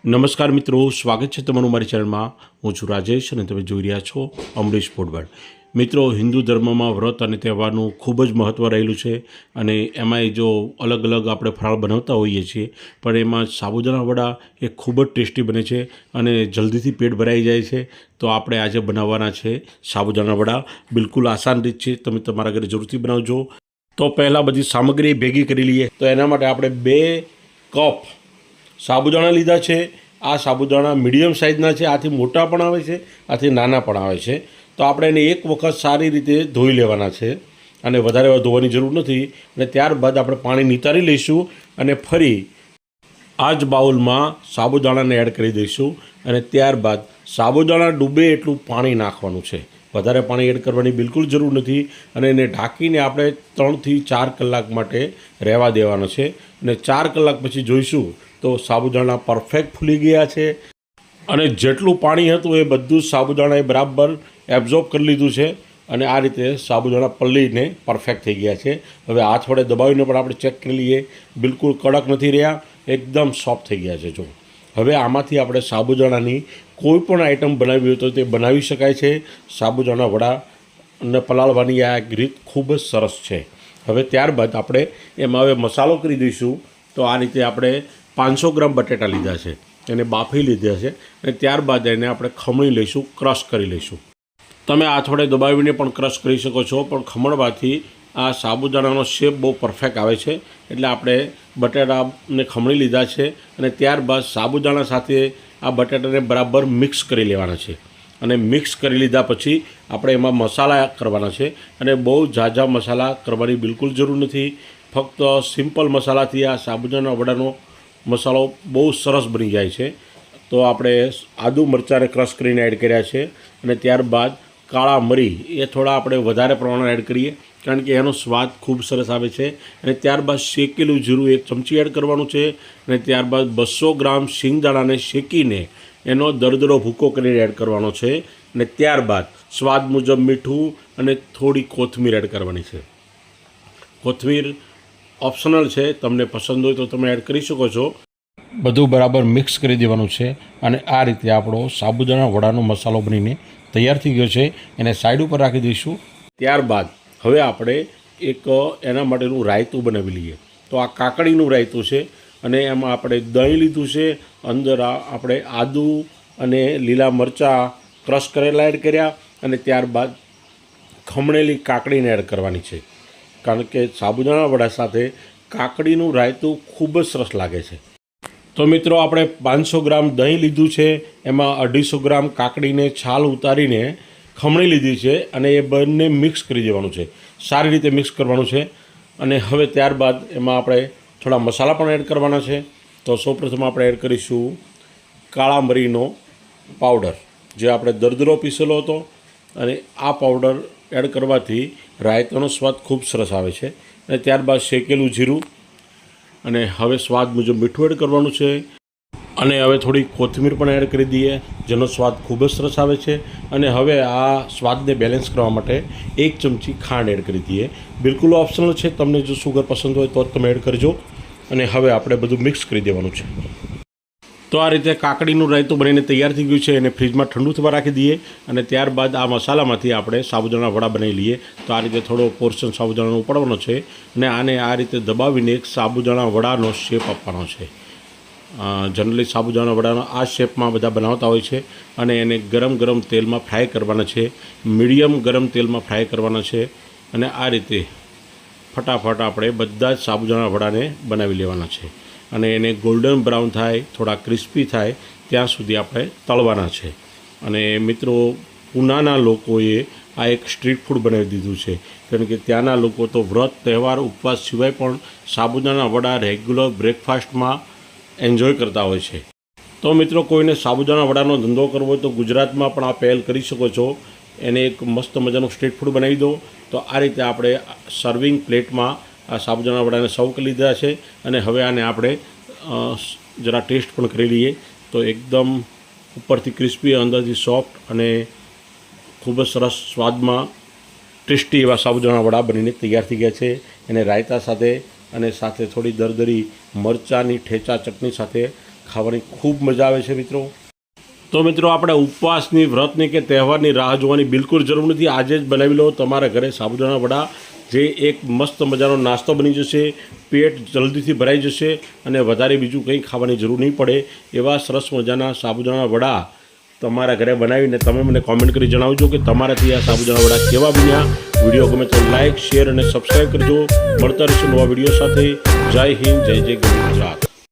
નમસ્કાર મિત્રો, સ્વાગત છે તમારું મારી ચેનલમાં। હું છું રાજેશ અને તમે જોઈ રહ્યા છો અમરીશ ફૂડવર્ડ। મિત્રો, હિન્દુ ધર્મમાં વ્રત અને તહેવારનું ખૂબ જ મહત્ત્વ રહેલું છે અને એમાંય જો અલગ અલગ આપણે ફરાળ બનાવતા હોઈએ છીએ, પણ એમાં સાબુદાણા વડા એ ખૂબ જ ટેસ્ટી બને છે અને જલ્દીથી પેટ ભરાઈ જાય છે। તો આપણે આજે બનાવવાના છે સાબુદાણા વડા। બિલકુલ આસાન રીત છે, તમે તમારા ઘરે જરૂરથી બનાવજો। તો પહેલાં બધી સામગ્રી ભેગી કરી લઈએ। તો એના માટે આપણે 2 કપ સાબુદાણા લીધા છે। આ સાબુદાણા મીડિયમ સાઇઝના છે, આથી મોટા પણ આવે છે, આથી નાના પણ આવે છે। તો આપણે એને એક વખત સારી રીતે ધોઈ લેવાના છે અને વધારે ધોવાની જરૂર નથી। અને ત્યારબાદ આપણે પાણી નિતારી લઈશું અને ફરી આ જ બાઉલમાં સાબુદાણાને એડ કરી દઈશું અને ત્યારબાદ સાબુદાણા ડૂબે એટલું પાણી નાખવાનું છે। વધારે પાણી એડ કરવાની બિલકુલ જરૂર નથી અને એને ઢાંકીને આપણે 3 થી 4 કલાક માટે રહેવા દેવાનો છે અને 4 કલાક પછી જોઈશું તો સાબુદાણા પરફેક્ટ ફૂલી ગયા છે અને જેટલું પાણી હતું એ બધું સાબુદાણાએ બરાબર એબ્ઝોર્બ કરી લીધું છે અને આ રીતે સાબુદાણા પલળીને પરફેક્ટ થઈ ગયા છે। હવે હાથ વડે દબાવીને પણ આપણે ચેક કરી લઈએ, બિલકુલ કડક નથી રહ્યા, એકદમ સોફ્ટ થઈ ગયા છે। જો હવે આમાંથી આપણે સાબુદાણાની કોઈ પણ આઈટમ બનાવવી હોય તો તે બનાવી શકાય છે। સાબુદાણા વડાને પલાળવાની આ એક રીત ખૂબ જ સરસ છે। હવે ત્યારબાદ આપણે એમાં હવે મસાલો કરી દઈશું। તો આ રીતે આપણે 500 ગ્રામ બટેટા લીધા છે, એને બાફી લીધા છે અને ત્યારબાદ એને આપણે ખમણી લઈશું, ક્રશ કરી લઈશું। તમે હાથ વડે દબાવીને પણ ક્રશ કરી શકો છો, પણ ખમણવાથી આ સાબુદાણાનો શેપ બહુ પરફેક્ટ આવે છે। એટલે આપણે બટાટાને ખમણી લીધા છે અને ત્યારબાદ સાબુદાણા સાથે આ બટાટાને બરાબર મિક્સ કરી લેવાના છે અને મિક્સ કરી લીધા પછી આપણે એમાં મસાલા કરવાના છે અને બહુ ઝાઝા મસાલા કરવાની બિલકુલ જરૂર નથી। ફક્ત સિમ્પલ મસાલાથી આ સાબુદાણા વડાનો મસાલો બહુ સરસ બની જાય છે। તો આપણે આદુ મરચાંને ક્રશ કરીને એડ કર્યા છે અને ત્યારબાદ કાળા મરી એ થોડા આપણે વધારે પ્રમાણમાં એડ કરીએ, કારણ કે એનો સ્વાદ ખૂબ સરસ આવે છે। અને ત્યારબાદ શેકેલું જીરું 1 ચમચી એડ કરવાનું છે અને ત્યારબાદ 200 ગ્રામ શિંગદાણાને શેકીને એનો દરદરો ભૂકો કરીને એડ કરવાનો છે અને ત્યારબાદ સ્વાદ મુજબ મીઠું અને થોડી કોથમીર એડ કરવાની છે। કોથમીર ઓપ્શનલ છે, તમને પસંદ હોય તો તમે એડ કરી શકો છો। બધું બરાબર મિક્સ કરી દેવાનું છે અને આ રીતે આપણો સાબુદાણા વડાનો મસાલો બનીને તૈયાર થઈ ગયો છે। એને સાઈડ ઉપર રાખી દઈશું। ત્યારબાદ હવે આપણે એક એના માટેનું રાયતું બનાવી લઈએ। તો આ કાકડીનું રાયતું છે અને એમાં આપણે દહીં લીધું છે, અંદર આપણે આદુ અને લીલા મરચાં ક્રશ કરેલા એડ કર્યા અને ત્યારબાદ ખમણેલી કાકડીને એડ કરવાની છે, કારણ કે સાબુદાણા વડા સાથે કાકડીનું રાયતું ખૂબ જ સરસ લાગે છે। તો મિત્રો, આપણે 500 ગ્રામ દહીં લીધું છે, એમાં 250 ગ્રામ કાકડીને છાલ ઉતારીને ખમણી લીધી છે અને એ બંને મિક્સ કરી દેવાનું છે, સારી રીતે મિક્સ કરવાનું છે। અને હવે ત્યારબાદ એમાં આપણે થોડા મસાલા પણ એડ કરવાના છે। તો સૌપ્રથમ આપણે એડ કરીશું કાળા મરીનો પાવડર, જે આપણે દરદરો પીસેલો હતો, અને આ પાવડર એડ કરવાથી રાયતાનો સ્વાદ ખૂબ સરસ આવે છે। અને ત્યારબાદ શેકેલું જીરું અને હવે સ્વાદ મુજબ મીઠું એડ કરવાનું છે અને હવે થોડી કોથમીર પણ એડ કરી દઈએ, જેનો સ્વાદ ખૂબ જ સરસ આવે છે। અને હવે આ સ્વાદને બેલેન્સ કરવા માટે 1 ચમચી ખાંડ એડ કરી દઈએ, બિલકુલ ઓપ્શનલ છે, તમને જો સુગર પસંદ હોય તો જ તમે એડ કરજો। અને હવે આપણે બધું મિક્સ કરી દેવાનું છે। તો આ રીતે કાકડીનું રાયતું બનીને તૈયાર થઈ ગયું છે, એને ફ્રીજમાં ઠંડુ થવા રાખી દઈએ અને ત્યારબાદ આ મસાલામાંથી આપણે સાબુદાણા વડા બનાવી લઈએ। તો આ રીતે થોડો પોર્શન સાબુદાણાનો ઉપાડવાનો છે અને આને આ રીતે દબાવીને એક સાબુદાણા વડાનો શેપ આપવાનો છે। જનરલી સાબુદાણા વડાનો આ શેપમાં બધા બનાવતા હોય છે અને એને ગરમ તેલમાં ફ્રાય કરવાના છે, મીડિયમ ગરમ તેલમાં ફ્રાય કરવાના છે। અને આ રીતે ફટાફટ આપણે બધા જ સાબુદાણા વડાને બનાવી લેવાના છે અને એને ગોલ્ડન બ્રાઉન થાય, થોડા ક્રિસ્પી થાય ત્યાં સુધી આપણે તળવાના છે। અને મિત્રો, પૂનાના લોકોએ આ એક સ્ટ્રીટ ફૂડ બનાવી દીધું છે, કારણ કે ત્યાંના લોકો તો વ્રત, તહેવાર, ઉપવાસ સિવાય પણ સાબુદાણા વડા રેગ્યુલર બ્રેકફાસ્ટમાં એન્જોય કરતા હોય છે। તો મિત્રો, કોઈને સાબુદાણા વડાનો ધંધો કરવો હોય તો ગુજરાતમાં પણ આ પહેલ કરી શકો છો, એને એક મસ્ત મજાનું સ્ટ્રીટ ફૂડ બનાવી દો। તો આ રીતે આપણે સર્વિંગ પ્લેટમાં આ સાબુદાણા વડાને સર્વ કરી લીધા છે અને હવે આને આપણે જરા ટેસ્ટ પણ કરી લઈએ। તો એકદમ ઉપરથી ક્રિસ્પી, અંદરથી સોફ્ટ અને ખૂબ જ સરસ સ્વાદમાં ટેસ્ટી એવા સાબુદાણા વડા બનીને તૈયાર થઈ ગયા છે। એને રાયતા સાથે અને સાથે થોડી દરદરી મરચાંની ઠેચા ચટણી સાથે ખાવાની ખૂબ મજા આવે છે મિત્રો. તો મિત્રો આપણે ઉપવાસની વ્રતની કે તહેવારની રાહ જોવાની બિલકુલ જરૂર નથી. આજે જ બનાવી લો તમારા ઘરે સાબુદાણા વડા, જે એક મસ્ત મજાનો નાસ્તો બની જશે. પેટ જલ્દીથી ભરાઈ જશે અને વધારે બીજું કંઈ ખાવાની જરૂર નહીં પડે એવા સરસ મજાના સાબુદાણા વડા તમારા ઘરે બનાવીને તમે મને કોમેન્ટ કરી જણાવજો કે તમારાથી આ સાબુદાણા વડા કેવા બન્યા. વિડીયો ગમે તો લાઇક, શેર અને સબસ્ક્રાઈબ કરજો. મળતા રહીશું નવા વિડીયો સાથે. જય હિન્દ, જય જય ગુજરાત.